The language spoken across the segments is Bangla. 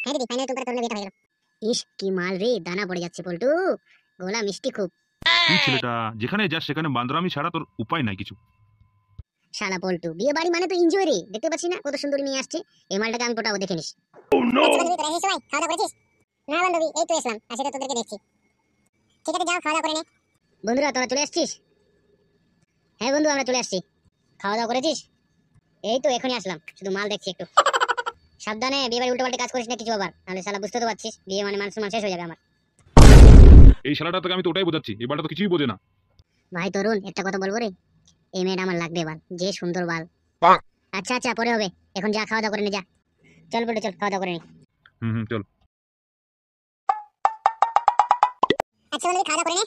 হ্যাঁ দিদি ফাইনালি তোমার তোর বিয়েটা হয়ে গেল। ইস কি মাল রে, দানা পড়ে যাচ্ছে পল্টু, গোলা মিষ্টি খুব। তুই ছেলেটা যেখানে যাস সেখানে বান্দরামি ছাড়া তোর উপায় নাই কিছু। শালা পল্টু, বিয়ে বাড়ি মানে তো এনজয় রে, দেখতে পাচ্ছি না কত সুন্দরী মেয়ে আসছে, এই মালটাকে আমি পটাবো, দেখে নিস। আচ্ছা বন্ধু, তোরা এসেছিস সবাই? খাওয়া দাওয়া করেছিস? না বান্ধবী, এই তো এসলাম, আসে তো তোদেরকে দেখছি। ঠিক আছে যাও খাওয়া দাওয়া করে নে। বন্ধুরা তোরা চলে আসছিস? হ্যাঁ বন্ধু আমরা চলে আসছি। খাওয়া দাওয়া করেছিস? এই তো এখনই আসলাম, শুধু মাল দেখছি একটু। সাবধানে বিয়ে বাড়ি উল্টোপাল্টা কাজ করিস না কিছু আবার, নাহলে শালা বুঝতে তো পারছিস বিয়ে মানে মান সম্মান শেষ হয়ে যাবে আমার। এই শালাটা তোকে আমি তো ওটাই বোঝাচ্ছি, এবারটা তো কিছুই বোঝে না। ভাই তরুণ একটা কথা বলবো রে, এই মেয়েটা আমার লাগবে বাল, যে সুন্দর বাল। আচ্ছা আচ্ছা পরে হবে, এখন যা খাওয়া দাওয়া করে নে যা। চল বলে চল খাওয়া দাওয়া করে নি। চল। আচ্ছা বন্ধু খাওয়া দাওয়া করে নে।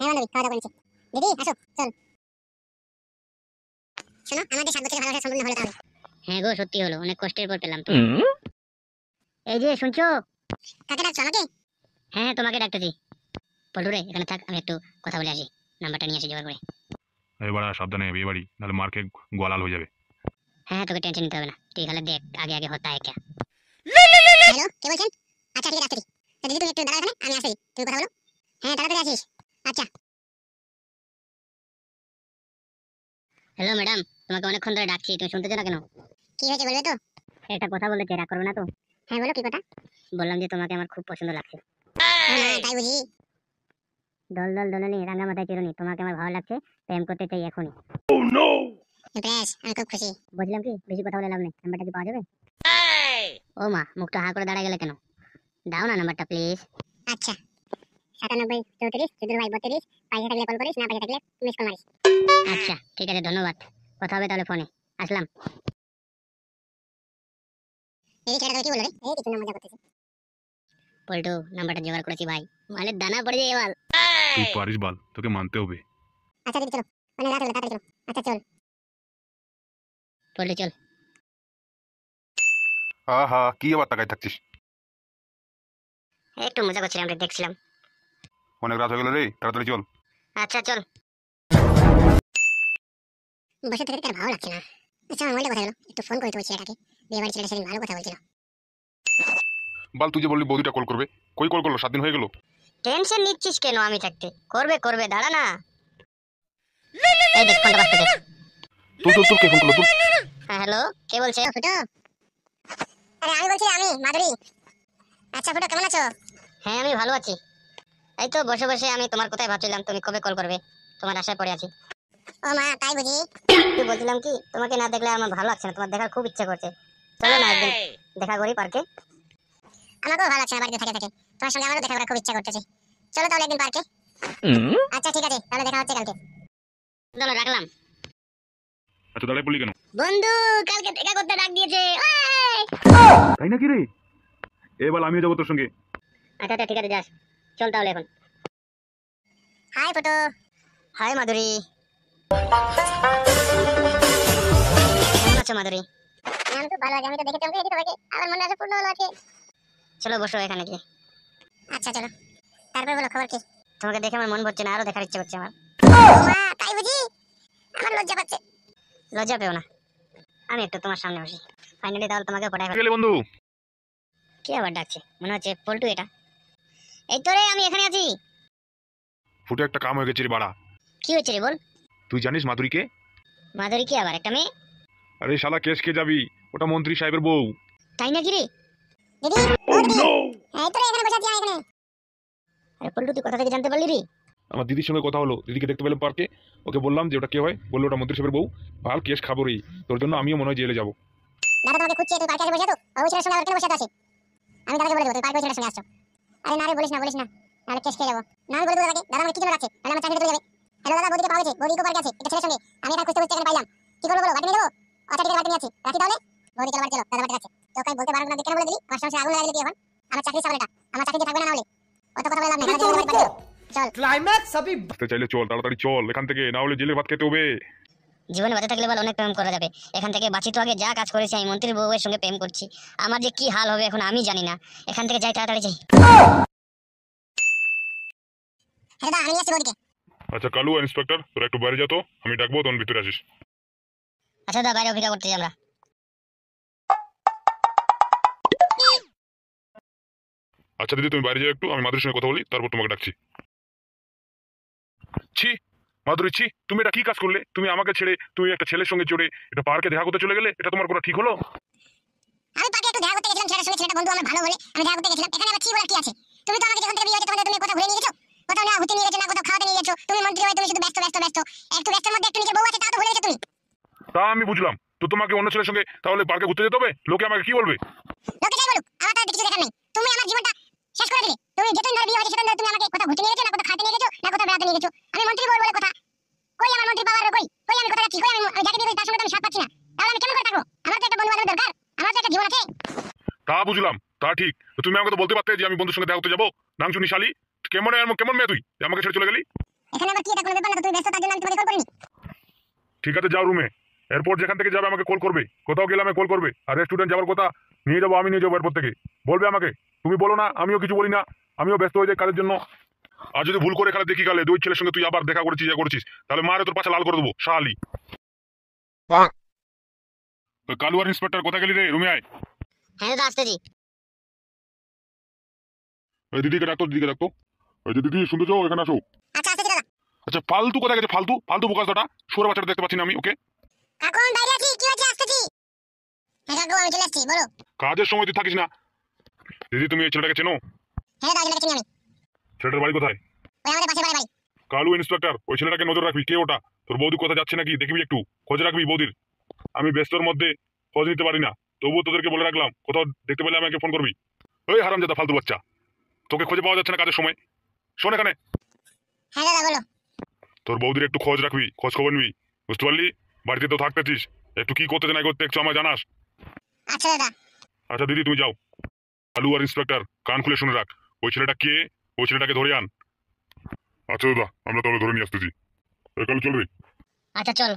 হ্যাঁ বান্ধবী খাওয়া দাওয়া করেছি। দিদি আসো চল। শোনো আমাদের 7 বছরের ভালোবাসা সম্পূর্ণ হলো তাহলে। হ্যাঁ গো সত্যি হলো, অনেক কষ্টের পর পেলাম তো। এই যে শুনছো? কাকে ডাকছো আমাকে? হ্যাঁ তোমাকে ডাকতেছি। পল্টু রে এখানে থাক, আমি একটু কথা বলে আসি, নাম্বারটা নিয়ে আসি জোগাড় করে। এবার সাবধানে বিয়ে বাড়ি, নাহলে মার্কে গোয়ালাল হয়ে যাবে। হ্যাঁ তোকে টেনশন নিতে হবে না, তুই খালি দেখ আগে আগে হতা है क्या। হ্যালো কে বলছেন? আচ্ছা ঠিক আছে আসছি। তো দিদি তুমি একটু দাঁড়াও এখানে, আমি আসছি, তুমি কথা বলো। হ্যাঁ তাড়াতাড়ি আসিস। আচ্ছা। হ্যালো ম্যাডাম, তোমাকে অনেকক্ষণ ধরে ডাকছি, তুমি শুনতেছো না কেন? কি হয়েছে বলবে তো? একটা কথা বলতে চাই, রাগ করবে না তো? হ্যাঁ বলো কি কথা? বললাম যে তোমাকে আমার খুব পছন্দ লাগছে। তাই বুঝি? দল দল দলনি রাঙা মাথায় চিরুনি, তোমাকে আমার ভালো লাগছে, প্রেম করতে চাই এখনই। ও নো বেশ, আমি খুব খুশি। বুঝলাম কি বেশি কথা বলে লাভ নেই, নাম্বারটা কি পাওয়া যাবে? ও মা, মুখটা হা করে দাঁড়ায় গেলে কেন? দাও না নাম্বারটা প্লিজ। আচ্ছা 97 34 চৌধুরী ভাই 32, পয়সা থাকলে কল করিস, না পয়সা থাকলে মিস কল মারিস। আচ্ছা ঠিক আছে ধন্যবাদ, কথা হবে তাহলে ফোনে, আসলাম। এই ছেলেটা কি বললো রে? এই কিছু না, মজা করতেছি। পল্টু নাম্বারটা জোগাড় করেছি ভাই, মানে দানা পড়ে যায় এবার। তুই পারিস বাল, তোকে মানতে হবে। আচ্ছা দিদি চলো, মানে রাত হলো তাড়াতাড়ি চলো। আচ্ছা চল পল্টু চল। আহা কি আবার তাকাই থাকছিস? একটু মজা করছিলাম রে, দেখছিলাম। অনেক রাত হয়ে গেল রে, তাড়াতাড়ি চল। আচ্ছা চল। বসে থেকে তার ভালো লাগছে না। আচ্ছা আমার মোবাইলটা কোথায় গেল, একটু ফোন করে তো ছেলেটাকে, বিয়ে বাড়ি ছেলেটা সেদিন ভালো কথা বলছিল। বাল তুই যে বললি বৌদিটা কল করবে, কই কল করলো? 7 দিন হয়ে গেল। টেনশন নিচ্ছিস কেন, আমি থাকতে করবে করবে, দাঁড়া না। এই দেখ ফোনটা বাজতেছে। তুই তুই তুই কে ফোন করলো তুই? হ্যাঁ হ্যালো কে বলছে? ফুটো। আরে আমি বলছি, আমি মাধুরী। আচ্ছা ফুটো কেমন আছো? হ্যাঁ আমি ভালো আছি, এই তো বসে বসে আমি তোমার কথাই ভাবছিলাম, তুমি কবে কল করবে, তোমার আশায় পড়ে আছি। ও মা তাই বুঝি? তুই বলছিলাম কি, তোমাকে না দেখলে আমার ভালো লাগছে না, তোমার দেখার খুব ইচ্ছা করছে, চলো না একদিন দেখা করি পার্কে। আমাকেও ভালো লাগছে না বাড়িতে থেকে থেকে, তোমার সঙ্গে আমারও দেখা করার খুব ইচ্ছা করতেছে, চলো তাহলে একদিন পার্কে। আচ্ছা ঠিক আছে তাহলে দেখা হচ্ছে কালকে। চলো রাখলাম। আচ্ছা দাঁড়ায় পড়লি কেন? বন্ধু কালকে দেখা করতে ডাক দিয়েছে। তাই নাকি রে? এবার আমিও যাবো তোর সঙ্গে। আচ্ছা আচ্ছা ঠিক আছে যাস, চল তাহলে এখন। Hi photo. হাই মাধুরী। কেমন আছো মাধুরী? আমি তো ভালো আছি, আমি তো দেখেছি আমাকে সবাইকে, আমার মনে আছে পূর্ণ ভালো আছে। চলো বসো এখানে গিয়ে। আচ্ছা চলো, তারপর বলো খবর কি? তোমাকে দেখে আমার মন ভরছে না, আরো দেখার ইচ্ছে করছে আমার। মা তাই বুঝি? আমার লজ্জা পাচ্ছে। লজ্জা পেও না, আমি একটু তোমার সামনে বসি, ফাইনালি তাহলে তোমাকে পটাই ফেলবো। গেলে বন্ধু। কে আবার ডাকছে, মনে হচ্ছে পল্টু এটা। এই তো রে আমি এখানে আছি। ফুটে একটা কাম হয়ে গেছে রে বাড়া। কি হয়েছে রে বল? তুই জানিস মাধুরীকে? মাধুরী কি আবার একটা মেয়ে? আরে শালা কেস কে যাবি, ওটা মন্ত্রী সাহেবের বউ। তাই নাকি রে? দিদি ও দিদি, এই তো রে এখানে বসে আছি আমি এখানে। আরে পল্টু তুই কোথা থেকে জানতে পারলি রে? আমার দিদির সঙ্গে কথা হলো, দিদিকে দেখতে পেলাম পার্কে, ওকে বললাম যে ওটা কে হয়, বললো ওটা মন্ত্রী সাহেবের বউ। ভাল কেস খাবো রে, তোর জন্য আমিও মনে হয় জেলে যাবো। দাদা তোমাকে খুঁজছে, তুই পার্কে এসে বসে তো, ওই ছেলের সঙ্গে আর কেন বসে আছিস? আমি দাদাকে বলে দেবো তুই পার্কে ওই ছেলের সঙ্গে আসছো। আরে না রে বলিস না নাহলে কেস খেয়ে যাবো। না আমি বলে দেবো দাদাকে, দাদা আমাকে কি জন্য রাখছে, তাহলে আমার চাকরিটা চলে যাবে। হ্যালো দাদা বৌদিকে পাওয়া গেছে, বৌদি তো পার্কে আছে একটা ছেলের সঙ্গে, আমি এটা খুঁজতে খুঁজতে এখানে পাইলাম। কি করবো বলো, বাড়ি নিয়ে যাবো? আচ্ছা ঠিক আছে বাড়ি নিয়ে আছি, রাখি তাহলে। বৌদি চলো বাড়ি চলো, দাদা বাড়ি আছে। তোকে বলতে পারবো না, কেন বলে দিলি? আমার সঙ্গে আগুন লাগাই দিলি এখন, আমার চাকরি চাকরি এটা, আমার চাকরি থাকবে না, নাহলে অত কথা বলে লাভ নেই। চল ক্লাইম্যাক্স अभी আসতে চাইলে চল, তাড়াতাড়ি চল এখান থেকে, না হলে জেলে ভাত খেতে হবে। জীবনে বেঁচে থাকলে বল অনেক প্রেম করা যাবে, এখান থেকে বাঁচি তো আগে, যা কাজ করেছি আমি মন্ত্রীর বউয়ের সঙ্গে প্রেম করছি, আমার যে কি হাল হবে এখন আমি জানি না, এখান থেকে যাই তাড়াতাড়ি যাই। হ্যাঁ দাদা আমি আসছি বৌদিকে। আচ্ছা কালু ইন্সপেক্টর, তোরা একটু বাইরে যা তো, আমি ডাকবো তখন ভিতরে আসিস। আচ্ছা দাদা বাইরে অপেক্ষা করতেছি আমরা। আচ্ছা দিদি তুমি বাইরে যাও একটু, আমি মাধুরীর সঙ্গে কথা বলি, তারপর তোমাকে ডাকছি। ছি মাধুরী, ছি, তুমি এটা কি কাজ করলে? তুমি আমাকে ছেড়ে তুমি একটা ছেলের সঙ্গে চড়ে এটা পার্কে দেখা করতে চলে গেলে, এটা তোমার কোনো ঠিক হলো? আমি পার্কে একটু দেখা করতে গেছিলাম ছেলেটার সঙ্গে, ছেলেটা বন্ধু আমার ভালো বলে আমি দেখা করতে গেছিলাম। এখানে আবার ছি বলার কি আছে? তুমি তো আমাকে যখন থেকে বিয়ে হয়েছে তখন তুমি কোথাও ঘুরে নিয়ে গেছো, কোথাও না ঘুরতে নিয়ে গেছো, না কোথাও খাওয়াতে নিয়ে গেছো। তুমি মন্ত্রী হয়ে তুমি শুধু ব্যস্ত ব্যস্ত ব্যস্ত, একটু ব্যস্তের মধ্যে একটু নিজের বউ আছে তাও তো ভুলে গেছো তুমি। তা আমি বুঝলাম, তো তোমাকে অন্য ছেলের সঙ্গে তাহলে পার্কে ঘুরতে যেতে হবে? লোকে আমাকে কি বলবে? লোকে যাই বলুক, আমার তার কিছু দেখার নেই। তুমি আমার জীবনটা শেষ করে দিলে। তুমি যেদিন ধরে বিয়ে হয়েছে সেদিন ধরে তুমি আমাকে কোথাও ঘুরতে নিয়ে গেছো, না কোথাও খাওয়াতে নিয়ে গেছো, না কোথাও বেড়াতে নিয়ে গেছো। আমি মন্ত্রী বউ বলে কথা, কই আমার মন্ত্রী পাওয়ার কই? কই আমি কোথায় যাচ্ছি? কই আমি যাকে বিয়ে করি তার সঙ্গে তো আমি সাথ পাচ্ছি না। তাহলে আমি কেমন করে থাকবো? আমার তো একটা বন্ধু বান্ধব দরকার, আমার তো একটা জীবন আছে। তা বুঝলাম, তা ঠিক, তো তুমি আমাকে তো বলতে পারতে যে আমি বন্ধুর সঙ্গে দেখা করতে যাবো। নাংচুনি শালি, কেমন কেমন মেয়ে তুই যে আমাকে ছেড়ে চলে গেলি? এখানে আবার কি এটা কোনো ব্যাপার না? তুমি ব্যস্ত তার জন্য আমি তোমাকে কল করিনি। ঠিক আছে যাও রুমে, এরপর যেখান থেকে যাবে আমাকে কল করবে, কোথাও গেলে আমাকে কল করবে। আর রেস্টুরেন্ট যাওয়ার কথা নিয়ে যাবো, আমি নিয়ে যাবো এরপর থেকে, বলবে আমাকে। তুমি বলো না, আমিও কিছু বলি না, আমিও ব্যস্ত হয়ে যাই কাজের জন্য। আর যদি ভুল করে এখানে দেখি গেলে দুই ছেলের সঙ্গে তুই আবার দেখা করেছিস, ইয়ে করেছিস, তাহলে মারে তোর পাশে লাল করে দেবো শালি। কালু আর ইন্সপেক্টর কোথায় গেলি রে? রুমে আয়। হ্যাঁ দাদা আসতেছি। ওই দিদিকে ডাকতো, দিদিকে ডাকতো। ওই যে দিদি শুনতে চাও, এখানে আসো। আচ্ছা আসতেছি দাদা। আচ্ছা ফালতু কোথায় গেছে? ফালতু ফালতু বোকাসটা, সরে বাচ্চাটা দেখতে পাচ্ছি না আমি ওকে। কাকু আমি বাইরে আছি, কি হয়েছে? আসতেছি। হ্যাঁ কাকু আমি চলে আসছি, বলো। কাজের সময় তুই থাকিস না। দিদি তুমি এই ছেলেটাকে চেনো? হ্যাঁ দাদা ছেলেটাকে চিনি আমি। ছেলেটার বাড়ি কোথায়? ওই আমাদের পাশের বাড়ি। কালু ইন্সপেক্টর, ওই ছেলেটাকে নজর রাখবি। কে ওটা? তোর বৌদি কোথায় যাচ্ছে নাকি দেখবি, একটু খোঁজ রাখবি বৌদির। আমি ব্যস্তর মধ্যে খোঁজ নিতে পারি না, তবুও তোদেরকে বলে রাখলাম, কোথাও দেখতে পেলে আমাকে ফোন করবি। ওই হারামজাদা ফালতু বাচ্চা, তোকে খুঁজে পাওয়া যাচ্ছে না কাজের সময়। শোন এখানে, হ্যাঁ দাদা বলো। তোর বৌদির একটু খোঁজ রাখবি, খোঁজ খবর নিবি, বুঝতে পারলি? বাড়িতে তো থাকতেছিস, একটু কি করতে না করতে একটু আমায় জানাস। আচ্ছা দাদা। আচ্ছা দিদি তুমি যাও। কালু আর ইন্সপেক্টর কান খুলে শুনে রাখ, ওই ছেলেটা কে, ওই ছেলেটাকে ধরে আন। আচ্ছা দাদা, আমরা তাহলে ধরে নিয়ে আসতেছি। কালু চল রে। আচ্ছা চল।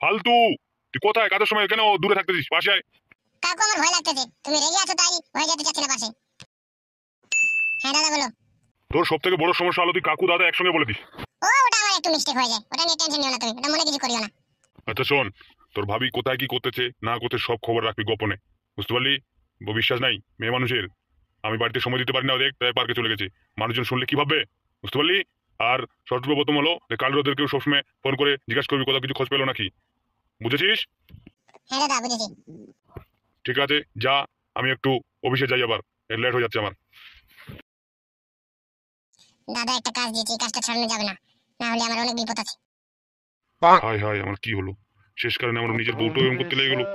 ফালতু, তুই কোথায় কাজের সময় কেন দূরে থাকতেছিস? পাশে আয়। কাকু আমার ভয় লাগতেছে, তুমি রেগে আছো তাই হয়ে যেতে চাচ্ছি না পাশে। হ্যাঁ দাদা বলো। তোর সব থেকে বড় সমস্যা হলো তুই কাকু দাদা একসঙ্গে বলে দিস। ওটা আমার একটু মিস্টেক হয়ে যায়, ওটা নিয়ে টেনশন নিও না তুমি, ওটা মনে কিছু করিও না। আচ্ছা শোন, তোর ভাবি কোথায় কি করতেছে না করতে সব খবর রাখবি গোপনে, বুঝতে পারলি? বিশ্বাস নাই মেয়ে মানুষের। আমি বাড়িতে সময় দিতে পারি না ওদের, তাই পার্কে চলে গেছে। মানুষজন শুনলে কি ভাববে, বুঝতে পারলি? আর সর্বপ্রথম হলো যে কাল ওদেরকেও সবসময় ফোন করে জিজ্ঞাসা করবি কোথাও কিছু খোঁজ পেলো নাকি, বুঝেছিস? হ্যাঁ দাদা বুঝেছি। ঠিক আছে যা, আমি একটু অফিসে যাই, আবার লেট হয়ে যাচ্ছে আমার। দাদা একটা কাজ দিয়েছি, এই কাজটা ছাড়ানো যাবে না, না হলে আমার অনেক বিপদ আছে। হায় হায়, আমার কি হলো? শেষ কারণে আমার নিজের বউটাও এরকম করতে লেগে গেলো।